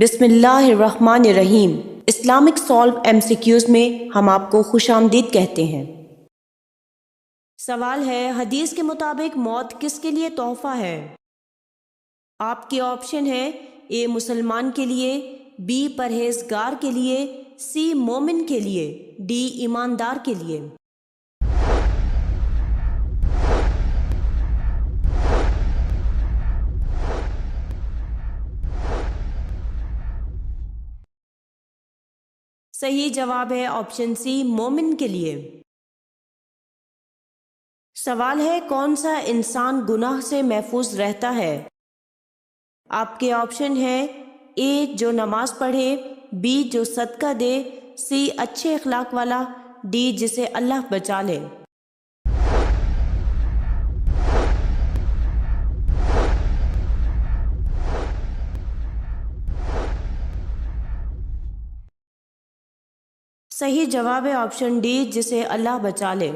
بسم اللہ الرحمن الرحیم۔ Islamic solve M C Qs میں ہم آپ کو خوش آمدید کہتے ہیں۔ سوال ہے، حدیث کے مطابق موت کس کے لیے تحفہ ہے؟ آپ کے آپشن ہے اے مسلمان کے لیے، بی پرہیزگار کے لیے، سی مومن کے لیے، ڈی ایماندار کے لیے۔ صحیح جواب ہے آپشن سی مومن کے لیے۔ سوال ہے، کون سا انسان گناہ سے محفوظ رہتا ہے؟ آپ کے آپشن ہیں اے جو نماز پڑھے، بی جو صدقہ دے، سی اچھے اخلاق والا، ڈی جسے اللہ بچا لے۔ صحیح جواب ہے آپشن ڈی جسے اللہ بچا لے۔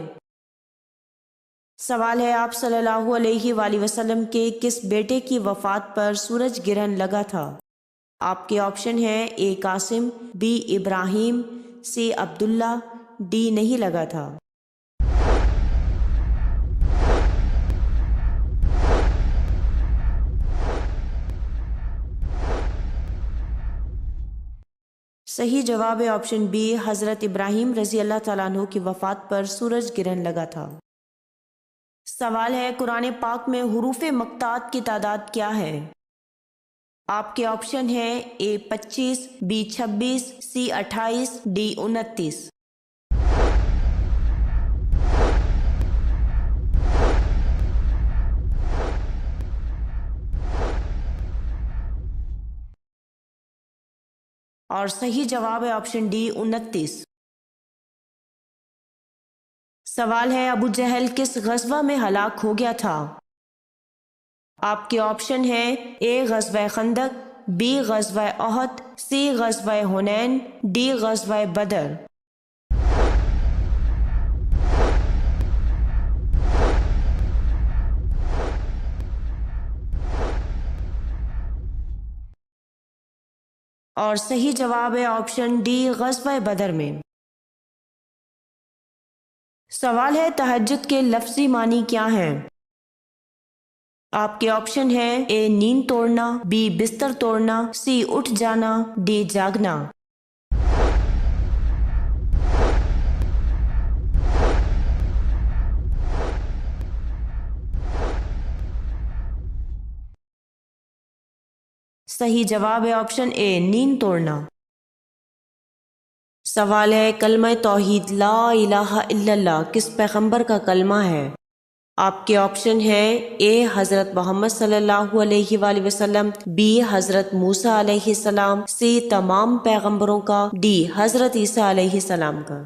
سوال ہے، آپ صلی اللہ علیہ وآلہ وسلم کے کس بیٹے کی وفات پر سورج گرہن لگا تھا؟ آپ کے آپشن ہیں A Qasim, B Ibrahim, C Abdullah, D نہیں لگا تھا۔ صحیح جواب ہے آپشن بی حضرت ابراہیم رضی اللہ تعالیٰ عنہ کی وفات پر سورج گرہن لگا تھا۔ سوال ہے، قرآن پاک میں حروف مقطعات کی تعداد کیا ہے؟ آپ کے آپشن ہیں اے 25، بی 26، سی 28، ڈی 29۔ اور صحیح جواب ہے آپشن ڈی 29۔ سوال ہے، ابو جہل کس غزوہ میں ہلاک ہو گیا تھا؟ آپ کے آپشن ہیں اے غزوہ خندق، بی غزوہ احد، سی غزوہ حنین، ڈی غزوہ بدر۔ اور صحیح جواب ہے آپشن ڈی غزوہ بدر میں۔ سوال ہے، تہجد کے لفظی معنی کیا ہیں؟ آپ کے آپشن ہیں اے نیند توڑنا، بی بستر توڑنا، سی اٹھ جانا، ڈی جاگنا۔ صحیح جواب ہے آپشن اے نیند توڑنا۔ سوال ہے، کلمہ توحید لا الہ الا اللہ کس پیغمبر کا کلمہ ہے؟ آپ کے آپشن ہیں اے حضرت محمد صلی اللہ علیہ وآلہ وسلم، بی حضرت موسیٰ علیہ السلام، سی تمام پیغمبروں کا، ڈی حضرت عیسیٰ علیہ السلام کا۔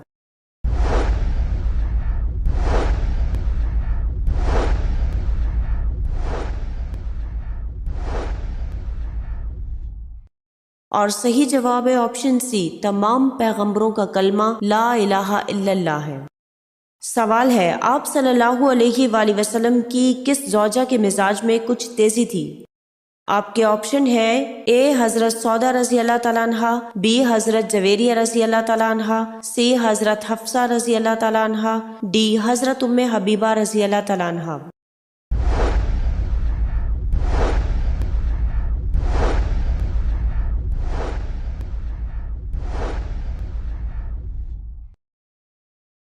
اور صحیح جواب ہے آپشن سی تمام پیغمبروں کا کلمہ لا الہ الا اللہ ہے۔ سوال ہے، آپ صلی اللہ علیہ وآلہ وسلم کی کس زوجہ کے مزاج میں کچھ تیزی تھی؟ آپ کے آپشن ہے اے حضرت سودا رضی اللہ تعالیٰ عنہ، بی حضرت جویریہ رضی اللہ تعالیٰ عنہ، سی حضرت حفصہ رضی اللہ تعالیٰ عنہ، ڈی حضرت ام حبیبہ رضی اللہ تعالیٰ عنہ۔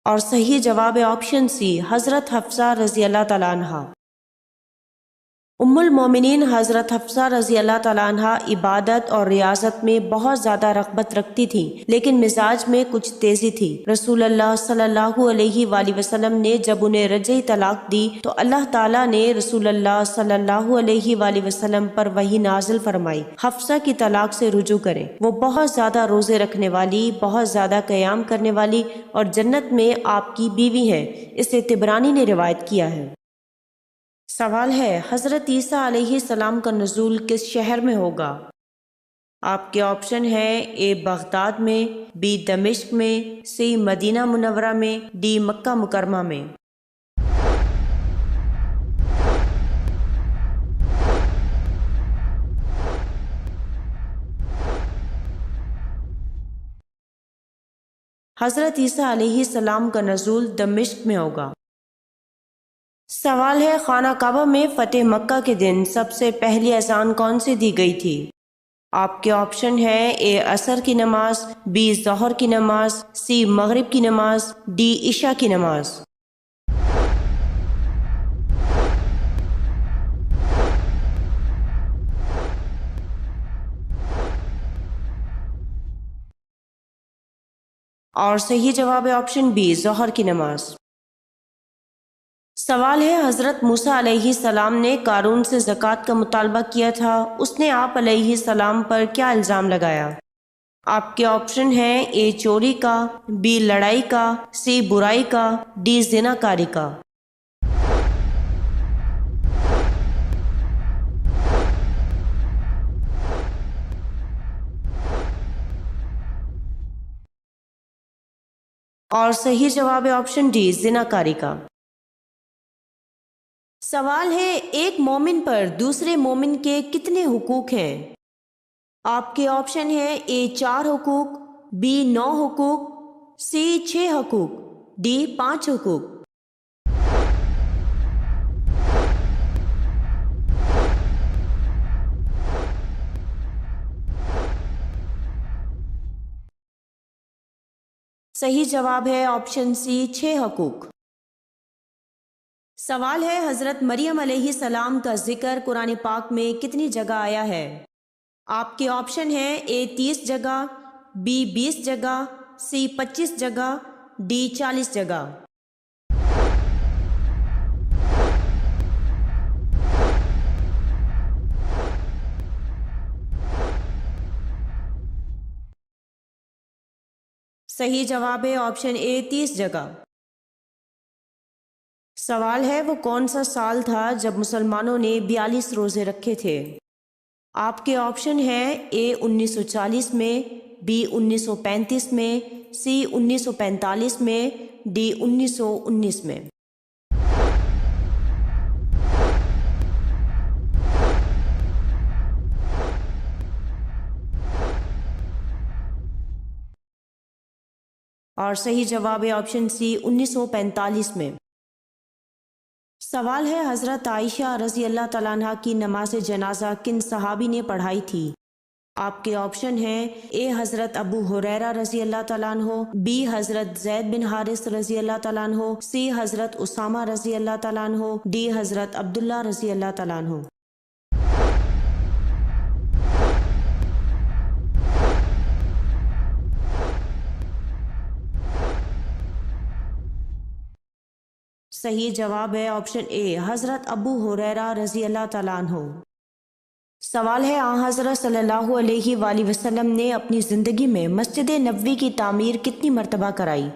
اور صحیح جواب ہے آپشن سی حضرت حفصہ رضی اللہ تعالیٰ عنہ۔ ام المومنین حضرت حفصہ رضی اللہ تعالیٰ عنہ عبادت اور ریاضت میں بہت زیادہ رغبت رکھتی تھیں، لیکن مزاج میں کچھ تیزی تھی۔ رسول اللہ صلی اللہ علیہ وآلہ وسلم نے جب انہیں رجعی طلاق دی تو اللہ تعالیٰ نے رسول اللہ صلی اللہ علیہ وآلہ وسلم پر وحی نازل فرمائی، حفصہ کی طلاق سے رجوع کریں، وہ بہت زیادہ روزے رکھنے والی، بہت زیادہ قیام کرنے والی اور جنت میں آپ کی بیوی ہیں۔ اسے طبرانی نے روایت کیا ہے۔ سوال ہے، حضرت عیسیٰ علیہ السلام کا نزول کس شہر میں ہوگا؟ آپ کے آپشن ہیں اے بغداد میں، بی دمشق میں، سی مدینہ منورہ میں، ڈی مکہ مکرمہ میں۔ حضرت عیسیٰ علیہ السلام کا نزول دمشق میں ہوگا۔ سوال ہے، خانہ کعبہ میں فتح مکہ کے دن سب سے پہلی اذان کون سی دی گئی تھی؟ آپ کے آپشن ہیں اے عصر کی نماز، بی ظہر کی نماز، سی مغرب کی نماز، ڈی عشاء کی نماز۔ اور صحیح جواب ہے آپشن بی ظہر کی نماز۔ سوال ہے، حضرت موسیٰ علیہ السلام نے قارون سے زکوٰۃ کا مطالبہ کیا تھا، اس نے آپ علیہ السلام پر کیا الزام لگایا؟ آپ کے آپشن ہیں اے چوری کا، بی لڑائی کا، سی برائی کا، ڈی زنا کاری کا۔ اور صحیح جواب ہے آپشن ڈی زنا کاری کا۔ سوال ہے، ایک مومن پر دوسرے مومن کے کتنے حقوق ہیں؟ آپ کے آپشن ہیں اے 4 حقوق، بی 9 حقوق، سی 6 حقوق، ڈی 5 حقوق۔ صحیح جواب ہے آپشن سی 6 حقوق۔ سوال ہے، حضرت مریم علیہ السلام کا ذکر قرآن پاک میں کتنی جگہ آیا ہے؟ آپ کے آپشن ہیں اے 30 جگہ، بی 20 جگہ، سی 25 جگہ، ڈی 40 جگہ۔ صحیح جواب ہے آپشن اے 30 جگہ۔ سوال ہے، وہ کون سا سال تھا جب مسلمانوں نے 42 روزے رکھے تھے؟ آپ کے آپشن ہیں اے 1940 میں، بی 1935 میں، سی 1945 میں، ڈی 1919 میں۔ اور صحیح جواب ہے آپشن سی 1945 میں۔ سوال ہے، حضرت عائشہ رضی اللہ تعالیٰ عنہ کی نماز جنازہ کن صحابی نے پڑھائی تھی؟ آپ کے آپشن ہیں اے حضرت ابو ہریرہ رضی اللہ تعالیٰ عنہ، بی حضرت زید بن حارث رضی اللہ تعالیٰ عنہ، سی حضرت اسامہ رضی اللہ تعالیٰ عنہ، ڈی حضرت عبداللہ رضی اللہ تعالیٰ عنہ۔ صحیح جواب ہے آپشن اے حضرت ابو ہریرہ رضی اللہ تعالیٰ عنہ۔ سوال ہے، آن حضرت صلی اللہ علیہ وآلہ وسلم نے اپنی زندگی میں مسجد نبوی کی تعمیر کتنی مرتبہ کرائی؟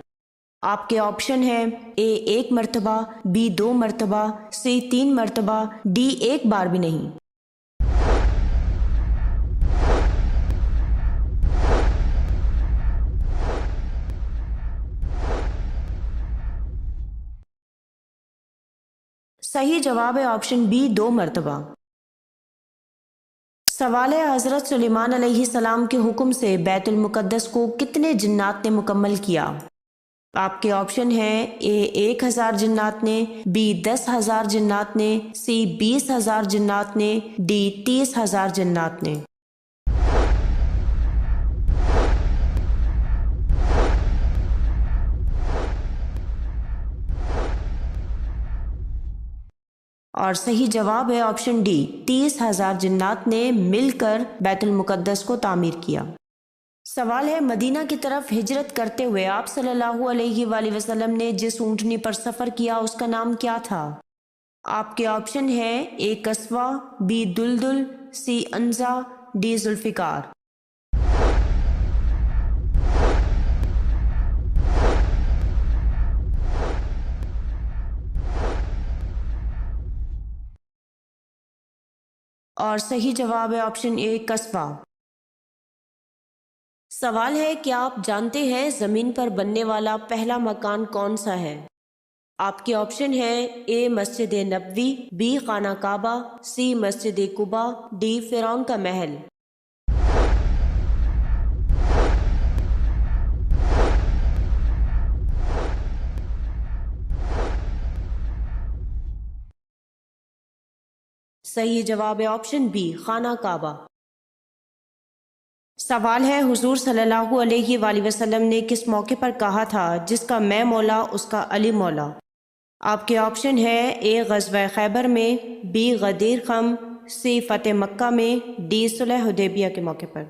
آپ کے آپشن ہیں اے 1 مرتبہ، بی 2 مرتبہ، سی 3 مرتبہ، ڈی 1 بار بھی نہیں۔ صحیح جواب ہے آپشن بی 2 مرتبہ۔ سوال ہے، حضرت سلیمان علیہ السلام کے حکم سے بیت المقدس کو کتنے جنات نے مکمل کیا؟ آپ کے آپشن ہیں اے 1000 جنات نے، بی 10,000 جنات نے، سی 20,000 جنات نے، ڈی 30,000 جنات نے۔ اور صحیح جواب ہے آپشن ڈی 30,000 جنات نے مل کر بیت المقدس کو تعمیر کیا۔ سوال ہے، مدینہ کی طرف ہجرت کرتے ہوئے آپ صلی اللہ علیہ وآلہ وسلم نے جس اونٹنی پر سفر کیا اس کا نام کیا تھا؟ آپ کے آپشن ہیں اے قصوہ، بی دلدل، سی انزا، ڈی ذوالفقار۔ اور صحیح جواب ہے آپشن اے قصوہ۔ سوال ہے، کیا آپ جانتے ہیں زمین پر بننے والا پہلا مکان کون سا ہے؟ آپ کے آپشن ہیں اے مسجد نبوی، بی خانہ کعبہ، سی مسجد قباء، ڈی فرعون کا محل۔ صحیح جواب ہے آپشن بی، خانہ کعبہ۔ سوال ہے حضور صلی اللہ علیہ وآلہ وسلم نے کس موقع پر کہا تھا جس کا میں مولا اس کا علی مولا؟ آپ کے آپشن ہے اے غزوہ خیبر میں، بی غدیر خم، سی فتح مکہ میں، ڈی صلح حدیبیہ کے موقع پر۔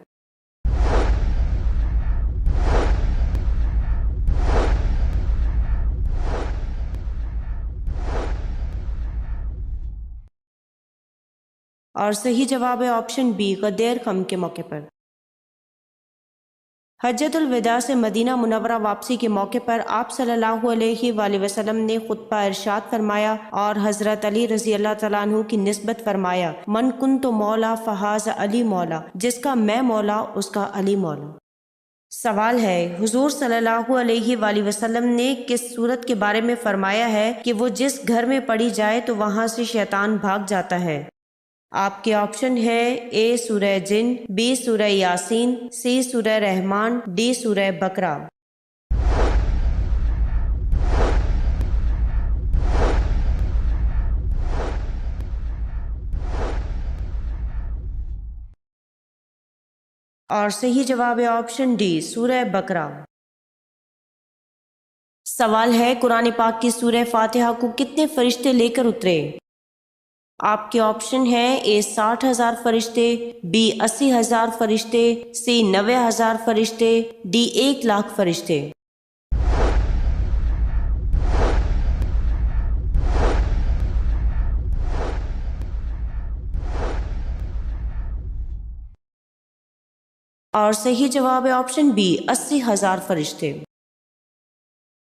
اور صحیح جواب ہے آپشن بی، غدیر خم کے موقع پر۔ حجۃ الوداع سے مدینہ منورہ واپسی کے موقع پر آپ صلی اللہ علیہ وآلہ وسلم نے خطبہ ارشاد فرمایا اور حضرت علی رضی اللہ تعالیٰ عنہ کی نسبت فرمایا، من کنت مولا فہذ علی مولا، جس کا میں مولا اس کا علی مولا۔ سوال ہے حضور صلی اللہ علیہ وآلہ وسلم نے کس سورت کے بارے میں فرمایا ہے کہ وہ جس گھر میں پڑھی جائے تو وہاں سے شیطان بھاگ جاتا ہے؟ آپ کے آپشن ہے اے سورہ جن، بی سورہ یاسین، سی سورہ رحمان، ڈی سورہ بقرہ۔ اور صحیح جواب ہے آپشن ڈی، سورہ بقرہ۔ سوال ہے قرآن پاک کی سورہ فاتحہ کو کتنے فرشتے لے کر اترے؟ آپ کے آپشن ہیں اے 60,000 فرشتے، بی 80,000 فرشتے، سی 90,000 فرشتے، ڈی 1,00,000 فرشتے۔ اور صحیح جواب ہے آپشن بی، 80,000 فرشتے۔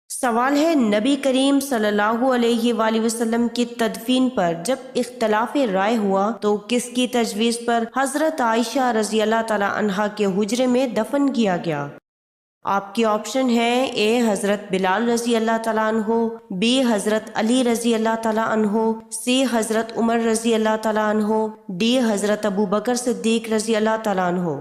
سوال ہے نبی کریم صلی اللہ علیہ وآلہ وسلم کی تدفین پر جب اختلاف رائے ہوا تو کس کی تجویز پر حضرت عائشہ رضی اللہ تعالی عنہا کے حجرے میں دفن کیا گیا؟ آپ کے آپشن ہیں اے حضرت بلال رضی اللہ تعالیٰ عنہ، بی حضرت علی رضی اللہ تعالیٰ عنہ، سی حضرت عمر رضی اللہ تعالیٰ عنہ، ڈی حضرت ابو بکر صدیق رضی اللہ تعالیٰ عنہ۔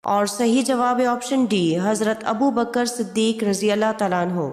اور صحیح جواب ہے آپشن ڈی، حضرت ابو بکر صدیق رضی اللہ تعالیٰ عنہ۔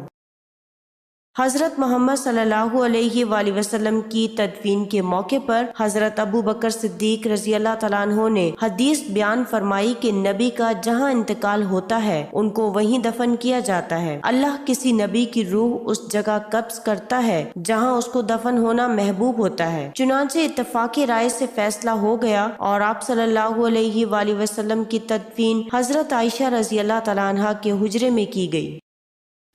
حضرت محمد صلی اللہ علیہ وآلہ وسلم کی تدفین کے موقع پر حضرت ابو بکر صدیق رضی اللہ تعالیٰ عنہ نے حدیث بیان فرمائی کہ نبی کا جہاں انتقال ہوتا ہے ان کو وہیں دفن کیا جاتا ہے۔ اللہ کسی نبی کی روح اس جگہ قبض کرتا ہے جہاں اس کو دفن ہونا محبوب ہوتا ہے۔ چنانچہ اتفاق رائے سے فیصلہ ہو گیا اور آپ صلی اللہ علیہ وآلہ وسلم کی تدفین حضرت عائشہ رضی اللہ تعالیٰ عنہا کے حجرے میں کی گئی۔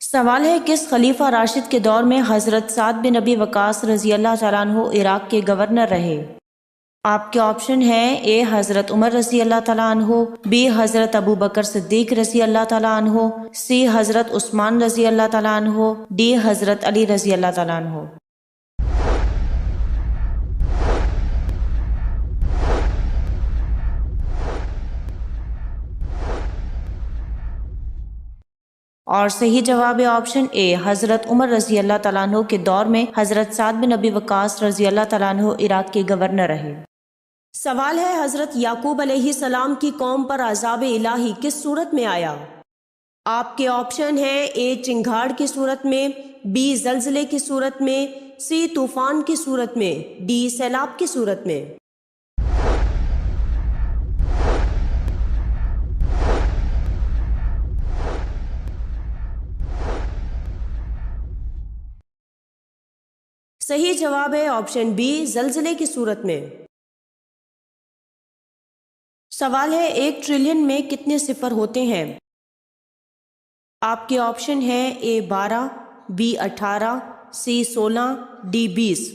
سوال ہے کس خلیفہ راشد کے دور میں حضرت سعد بن ابی وقاص رضی اللہ تعالیٰ عنہ عراق کے گورنر رہے؟ آپ کے آپشن ہیں اے حضرت عمر رضی اللہ تعالیٰ عنہ، بی حضرت ابو بکر صدیق رضی اللہ تعالیٰ عنہ، سی حضرت عثمان رضی اللہ تعالیٰ عنہ، ڈی حضرت علی رضی اللہ تعالیٰ عنہ۔ اور صحیح جواب ہے آپشن اے، حضرت عمر رضی اللہ تعالیٰ عنہ کے دور میں حضرت سعد بن ابی وقاص رضی اللہ تعالیٰ عنہ عراق کے گورنر رہے۔ سوال ہے حضرت یعقوب علیہ السلام کی قوم پر عذاب الہی کس صورت میں آیا؟ آپ کے آپشن ہیں اے چنگھاڑ کی صورت میں، بی زلزلے کی صورت میں، سی طوفان کی صورت میں، ڈی سیلاب کی صورت میں۔ صحیح جواب ہے آپشن بی، زلزلے کی صورت میں۔ سوال ہے 1 ٹریلین میں کتنے صفر ہوتے ہیں؟ آپ کے آپشن ہیں اے 12، بی 18، سی 16، ڈی 20۔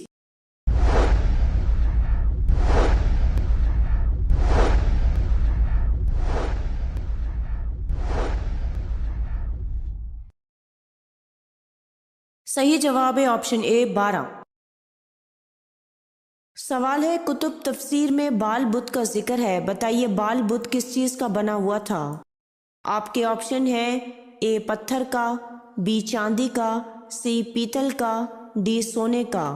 صحیح جواب ہے آپشن اے 12۔ سوال ہے کتب تفسیر میں بال بت کا ذکر ہے، بتائیے بال بت کس چیز کا بنا ہوا تھا؟ آپ کے آپشن ہیں اے پتھر کا، بی چاندی کا، سی پیتل کا، ڈی سونے کا۔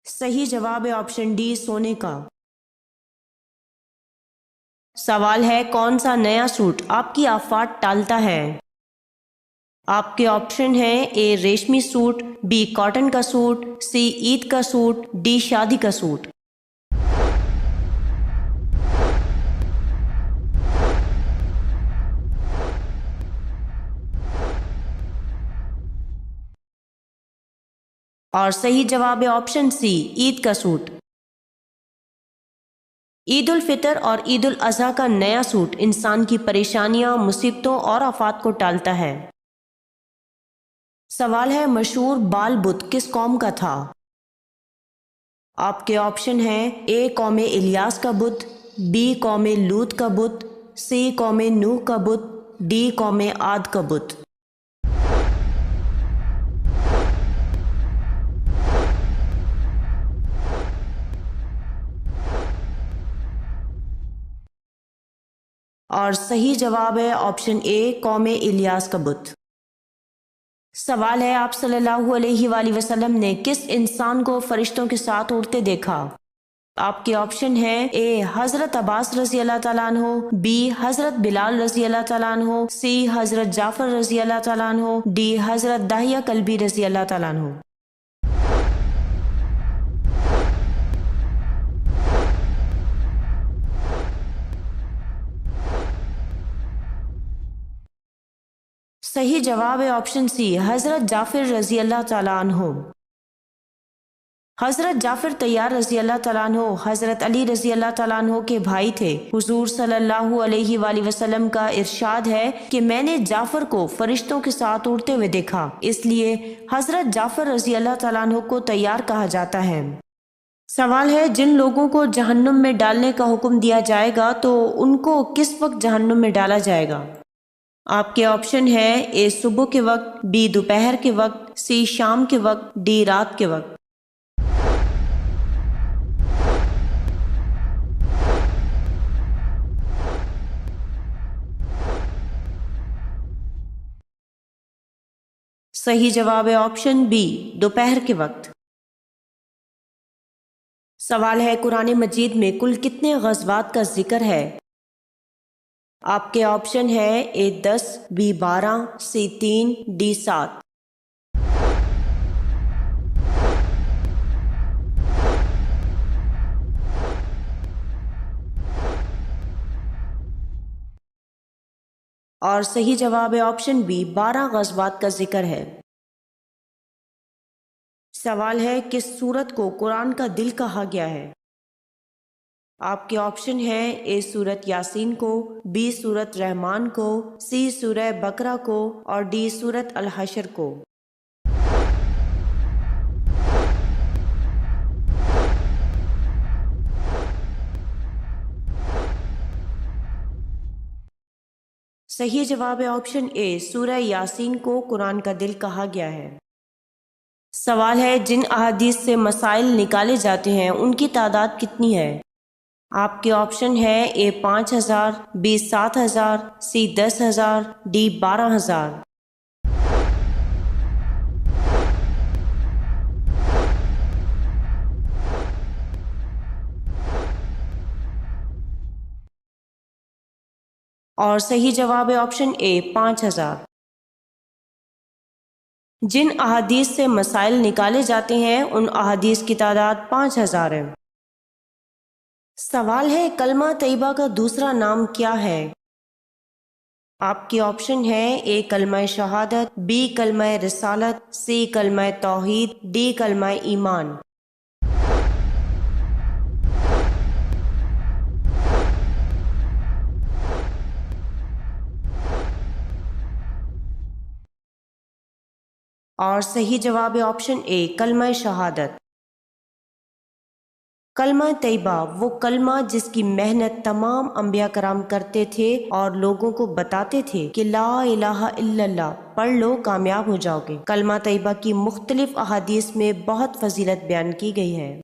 صحیح جواب ہے آپشن ڈی سونے کا۔ سوال ہے کون سا نیا سوٹ آپ کی آفات ٹالتا ہے؟ آپ کے آپشن ہیں اے ریشمی سوٹ، بی کاٹن کا سوٹ، سی عید کا سوٹ، ڈی شادی کا سوٹ۔ اور صحیح جواب ہے آپشن سی عید کا سوٹ۔ عید الفطر اور عید الاضحیٰ کا نیا سوٹ انسان کی پریشانیاں، مصیبتوں اور آفات کو ٹالتا ہے۔ سوال ہے مشہور بال بت کس قوم کا تھا؟ آپ کے آپشن ہیں اے قوم الیاس کا بت، بی قوم لوط کا بت، سی قوم نوح کا بت، ڈی قوم عاد کا بت۔ اور صحیح جواب ہے آپشن اے قوم الیاس کا بت۔ سوال ہے آپ صلی اللہ علیہ وآلہ وسلم نے کس انسان کو فرشتوں کے ساتھ اڑتے دیکھا؟ آپ کے آپشن ہیں اے حضرت عباس رضی اللہ تعالیٰ عنہ، بی حضرت بلال رضی اللہ تعالیٰ عنہ، سی حضرت جعفر رضی اللہ تعالیٰ عنہ، ڈی حضرت داہیہ کلبی رضی اللہ تعالیٰ عنہ۔ صحیح جواب ہے آپشن سی حضرت جعفر رضی اللہ تعالیٰ عنہ۔ حضرت جعفر طیار رضی اللہ تعالیٰ عنہ حضرت علی رضی اللہ تعالیٰ عنہ کے بھائی تھے۔ حضور صلی اللہ علیہ وآلہ وسلم کا ارشاد ہے کہ میں نے جعفر کو فرشتوں کے ساتھ اڑتے ہوئے دیکھا، اس لیے حضرت جعفر رضی اللہ تعالیٰ عنہ کو طیار کہا جاتا ہے۔ سوال ہے جن لوگوں کو جہنم میں ڈالنے کا حکم دیا جائے گا تو ان کو کس وقت جہنم میں ڈالا جائے گا؟ آپ کے آپشن ہے اے صبح کے وقت، بی دوپہر کے وقت، سی شام کے وقت، ڈی رات کے وقت۔ صحیح جواب ہے آپشن بی دوپہر کے وقت۔ سوال ہے قرآن مجید میں کل کتنے غزوات کا ذکر ہے؟ آپ کے آپشن ہے اے 10، بی 12، سی 3، ڈی 7۔ اور صحیح جواب ہے آپشن بی 12 غزوات کا ذکر ہے۔ سوال ہے کس سورت کو قرآن کا دل کہا گیا ہے؟ آپ کے آپشن ہیں اے سورت یاسین کو، بی سورت رحمان کو، سی سورہ بقرہ کو، اور ڈی سورت الحشر کو۔ صحیح جواب ہے آپشن اے سورہ یاسین کو قرآن کا دل کہا گیا ہے۔ سوال ہے جن احادیث سے مسائل نکالے جاتے ہیں ان کی تعداد کتنی ہے؟ آپ کے آپشن ہے اے 5000، بی 7000، سی 10,000، ڈی 12,000۔ اور صحیح جواب ہے آپشن اے 5000۔ جن احادیث سے مسائل نکالے جاتے ہیں ان احادیث کی تعداد 5000 ہے۔ سوال ہے کلمہ طیبہ کا دوسرا نام کیا ہے؟ آپ کے آپشن ہیں اے کلمہ شہادت، بی کلمہ رسالت، سی کلمہ توحید، ڈی کلمہ ایمان۔ اور صحیح جواب ہے آپشن اے کلمہ شہادت۔ کلمہ طیبہ وہ کلمہ جس کی محنت تمام انبیاء کرام کرتے تھے اور لوگوں کو بتاتے تھے کہ لا الہ الا اللہ پڑھ لو کامیاب ہو جاؤ گے۔ کلمہ طیبہ کی مختلف احادیث میں بہت فضیلت بیان کی گئی ہے۔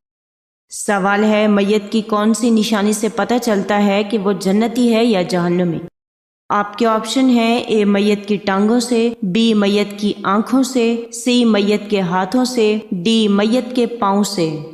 سوال ہے میت کی کون سی نشانی سے پتہ چلتا ہے کہ وہ جنتی ہے یا جہنمی؟ آپ کے آپشن ہیں اے میت کی ٹانگوں سے، بی میت کی آنکھوں سے، سی میت کے ہاتھوں سے، ڈی میت کے پاؤں سے۔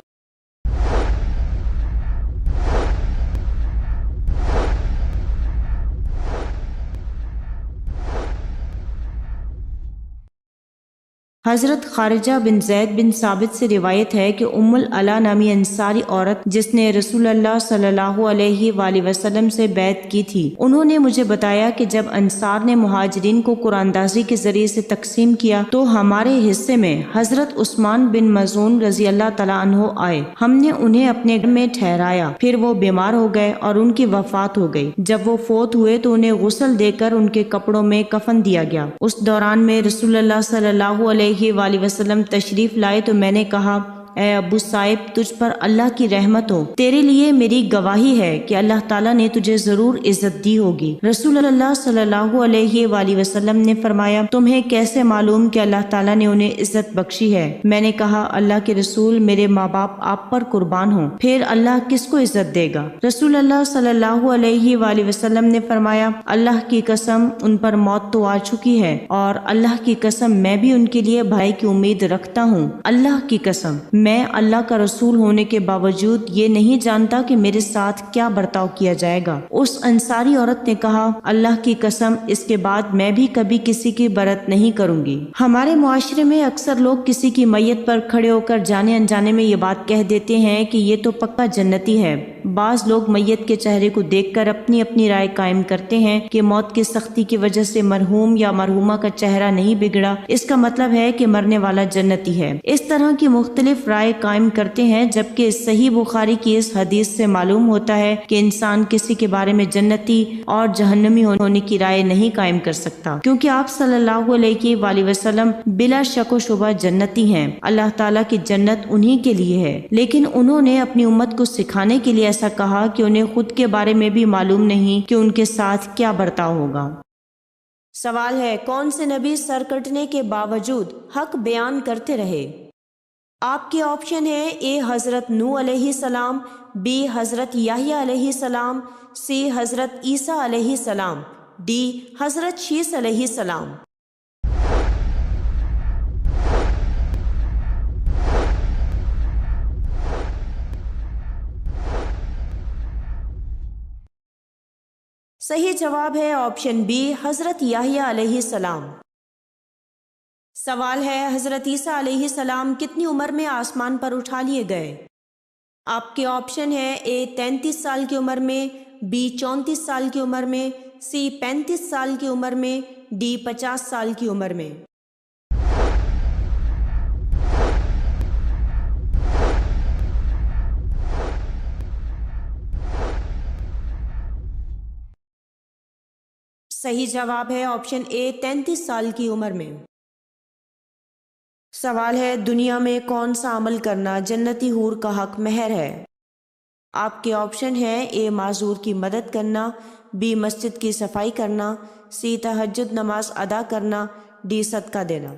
حضرت خارجہ بن زید بن ثابت سے روایت ہے کہ ام العلا نامی انصاری عورت جس نے رسول اللہ صلی اللہ علیہ وآلہ وسلم سے بیعت کی تھی، انہوں نے مجھے بتایا کہ جب انصار نے مہاجرین کو قرآن اندازی کے ذریعے سے تقسیم کیا تو ہمارے حصے میں حضرت عثمان بن مظعون رضی اللہ تعالیٰ عنہ آئے۔ ہم نے انہیں اپنے گھر میں ٹھہرایا، پھر وہ بیمار ہو گئے اور ان کی وفات ہو گئی۔ جب وہ فوت ہوئے تو انہیں غسل دے کر ان کے کپڑوں میں کفن دیا گیا۔ اس دوران میں رسول اللہ صلی اللہ علیہ وآلہ وسلم تشریف لائے تو میں نے کہا، اے ابو صائب، تجھ پر اللہ کی رحمت ہو، تیرے لیے میری گواہی ہے کہ اللہ تعالیٰ نے تجھے ضرور عزت دی ہوگی۔ رسول اللہ صلی اللہ علیہ وآلہ وسلم نے فرمایا، تمہیں کیسے معلوم کہ اللہ تعالیٰ نے انہیں عزت بخشی ہے؟ میں نے کہا، اللہ کے رسول، میرے ماں باپ آپ پر قربان ہوں، پھر اللہ کس کو عزت دے گا؟ رسول اللہ صلی اللہ علیہ وآلہ وسلم نے فرمایا، اللہ کی قسم، ان پر موت تو آ چکی ہے، اور اللہ کی قسم میں بھی ان کے لیے بھائی کی امید رکھتا ہوں۔ اللہ کی قسم، میں اللہ کا رسول ہونے کے باوجود یہ نہیں جانتا کہ میرے ساتھ کیا برتاؤ کیا جائے گا۔ اس انصاری عورت نے کہا، اللہ کی قسم، اس کے بعد میں بھی کبھی کسی کی برت نہیں کروں گی۔ ہمارے معاشرے میں اکثر لوگ کسی کی میت پر کھڑے ہو کر جانے انجانے میں یہ بات کہہ دیتے ہیں کہ یہ تو پکا جنتی ہے۔ بعض لوگ میت کے چہرے کو دیکھ کر اپنی اپنی رائے قائم کرتے ہیں کہ موت کی سختی کی وجہ سے مرحوم یا مرحومہ کا چہرہ نہیں بگڑا، اس کا مطلب ہے کہ مرنے والا جنتی ہے۔ اس طرح کی مختلف رائے قائم کرتے ہیں، جبکہ صحیح بخاری کی اس حدیث سے معلوم ہوتا ہے کہ انسان کسی کے بارے میں جنتی اور جہنمی ہونے کی رائے نہیں قائم کر سکتا، کیونکہ آپ صلی اللہ علیہ وآلہ وسلم بلا شک و شبہ جنتی ہیں۔ اللہ تعالیٰ کی جنت انہی کے لیے ہے، لیکن انہوں نے اپنی امت کو سکھانے کے لیے ایسا کہا کہ انہیں خود کے بارے میں بھی معلوم نہیں کہ ان کے ساتھ کیا برتاؤ ہوگا۔ سوال ہے، کون سے نبی سر کٹنے کے باوجود حق بیان کرتے رہے؟ آپ کے آپشن ہیں، اے حضرت نوح علیہ السلام، بی حضرت یحییٰ علیہ السلام، سی حضرت عیسیٰ علیہ السلام، ڈی حضرت شیس علیہ السلام۔ صحیح جواب ہے آپشن بی، حضرت یحییٰ علیہ السلام۔ سوال ہے، حضرت عیسیٰ علیہ السلام کتنی عمر میں آسمان پر اٹھا لیے گئے؟ آپ کے آپشن ہے، اے 33 سال کی عمر میں، بی 34 سال کی عمر میں، سی 35 سال کی عمر میں، ڈی 50 سال کی عمر میں۔ صحیح جواب ہے آپشن اے، 33 سال کی عمر میں۔ سوال ہے، دنیا میں کون سا عمل کرنا جنتی حور کا حق مہر ہے؟ آپ کے آپشن ہیں، اے معذور کی مدد کرنا، بی مسجد کی صفائی کرنا، سی تہجد نماز ادا کرنا، ڈی صدقہ دینا۔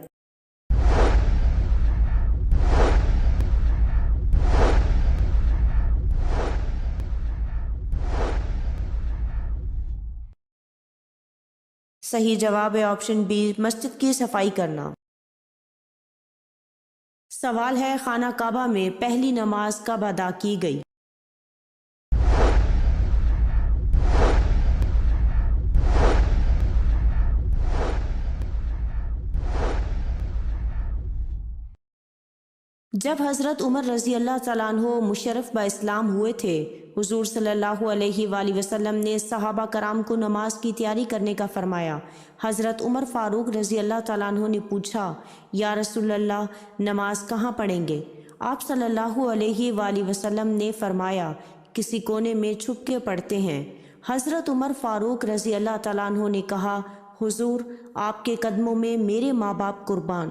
صحیح جواب ہے آپشن بی، مسجد کی صفائی کرنا۔ سوال ہے، خانہ کعبہ میں پہلی نماز کب ادا کی گئی؟ جب حضرت عمر رضی اللہ تعالیٰ عنہ مشرف با اسلام ہوئے تھے، حضور صلی اللہ علیہ وآلہ وسلم نے صحابہ کرام کو نماز کی تیاری کرنے کا فرمایا۔ حضرت عمر فاروق رضی اللہ تعالیٰ عنہ نے پوچھا، یا رسول اللہ، نماز کہاں پڑھیں گے؟ آپ صلی اللہ علیہ وآلہ وسلم نے فرمایا، کسی کونے میں چھپ کے پڑھتے ہیں۔ حضرت عمر فاروق رضی اللہ تعالیٰ عنہ نے کہا، حضور، آپ کے قدموں میں میرے ماں باپ قربان،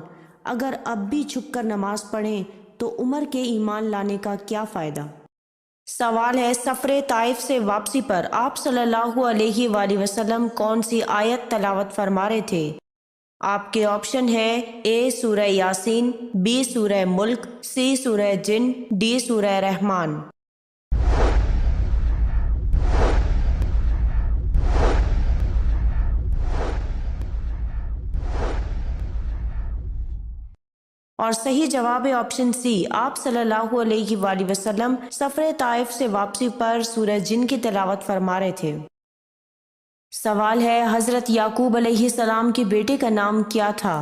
اگر اب بھی چھپ کر نماز پڑھیں تو عمر کے ایمان لانے کا کیا فائدہ؟ سوال ہے، سفر طائف سے واپسی پر آپ صلی اللہ علیہ وآلہ وسلم کون سی آیت تلاوت فرما رہے تھے؟ آپ کے آپشن ہے، اے سورہ یاسین، بی سورہ ملک، سی سورہ جن، ڈی سورہ رحمان۔ اور صحیح جواب ہے آپشن سی، آپ صلی اللہ علیہ وآلہ وسلم سفر طائف سے واپسی پر سورہ جن کی تلاوت فرما رہے تھے۔ سوال ہے، حضرت یعقوب علیہ السلام کے بیٹے کا نام کیا تھا؟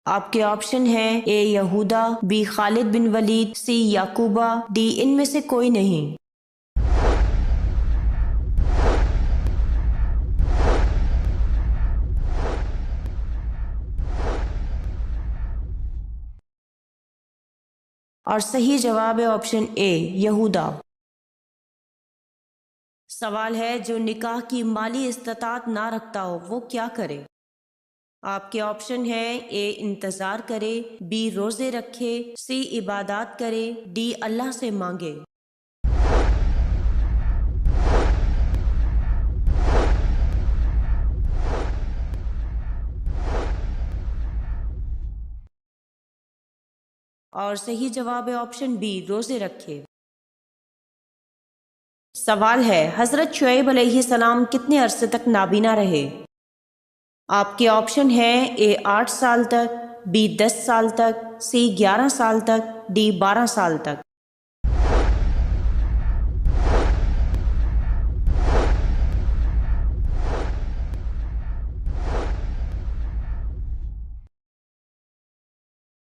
آپ کے آپشن ہیں اے یہودا، be Khalid bin Walid, C یعقوبہ، D ان میں سے کوئی نہیں۔ اور صحیح جواب ہے آپشن اے یہودا۔ سوال ہے جو نکاح کی مالی استطاعت نہ رکھتا ہو وہ کیا کرے؟ آپ کے آپشن ہیں اے انتظار کرے، بی روزے رکھے، سی عبادات کرے، ڈی اللہ سے مانگے۔ اور صحیح جواب ہے آپشن بی روزے رکھے۔ سوال ہے حضرت شعیب علیہ السلام کتنے عرصے تک نابینا رہے؟ آپ کے آپشن ہیں اے 8 سال تک، بی 10 سال تک، سی 11 سال تک، ڈی 12 سال تک۔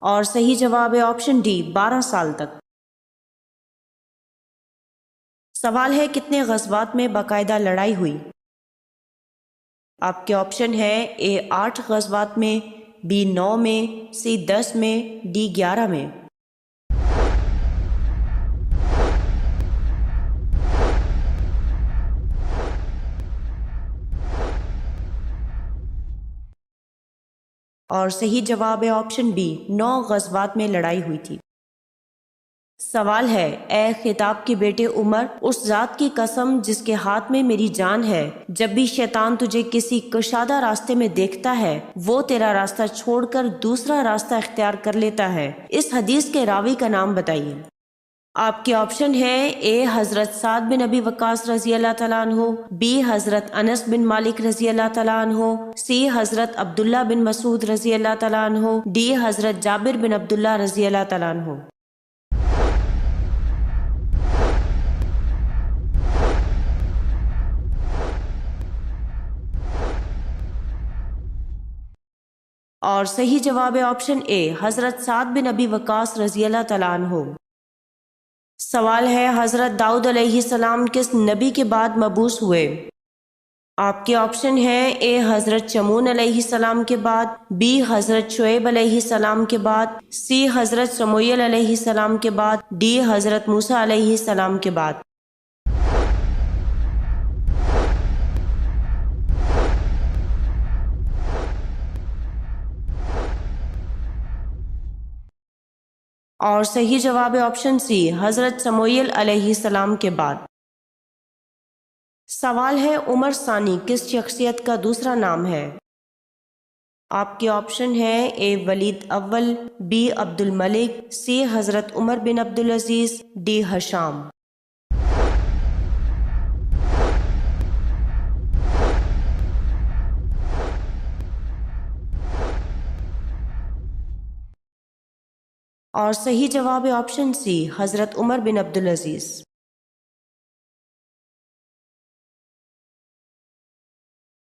اور صحیح جواب ہے آپشن ڈی 12 سال تک۔ سوال ہے کتنے غزوات میں باقاعدہ لڑائی ہوئی؟ آپ کے آپشن ہیں اے 8 غزوات میں، بی 9 میں، سی 10 میں، ڈی 11 میں۔ اور صحیح جواب ہے آپشن بی 9 غزوات میں لڑائی ہوئی تھی۔ سوال ہے اے خطاب کے بیٹے عمر، اس ذات کی قسم جس کے ہاتھ میں میری جان ہے، جب بھی شیطان تجھے کسی کشادہ راستے میں دیکھتا ہے وہ تیرا راستہ چھوڑ کر دوسرا راستہ اختیار کر لیتا ہے۔ اس حدیث کے راوی کا نام بتائیے۔ آپ کے آپشن ہیں اے حضرت سعد بن ابی وقاص رضی اللہ تعالیٰ عنہ، بی حضرت انس بن مالک رضی اللہ تعالیٰ عنہ، سی حضرت عبداللہ بن مسعود رضی اللہ تعالیٰ عنہ، ڈی حضرت جابر بن عبداللہ رضی اللہ تعالیٰ عنہ۔ اور صحیح جواب ہے آپشن اے حضرت سعد بن ابی وقاص رضی اللہ تعالیٰ عنہ۔ سوال ہے حضرت داؤد علیہ السلام کس نبی کے بعد مبعوث ہوئے؟ آپ کے آپشن ہیں اے حضرت شمعون علیہ السلام کے بعد، بی حضرت شعیب علیہ السلام کے بعد، سی حضرت سموئیل علیہ السلام کے بعد، ڈی حضرت موسیٰ علیہ السلام کے بعد۔ اور صحیح جواب ہے آپشن سی حضرت سموئیل علیہ السلام کے بعد۔ سوال ہے عمر ثانی کس شخصیت کا دوسرا نام ہے؟ آپ کے آپشن ہیں اے ولید اول، بی عبد الملک، سی حضرت عمر بن عبدالعزیز، ڈی ہشام۔ اور صحیح جواب ہے آپشن سی حضرت عمر بن عبدالعزیز۔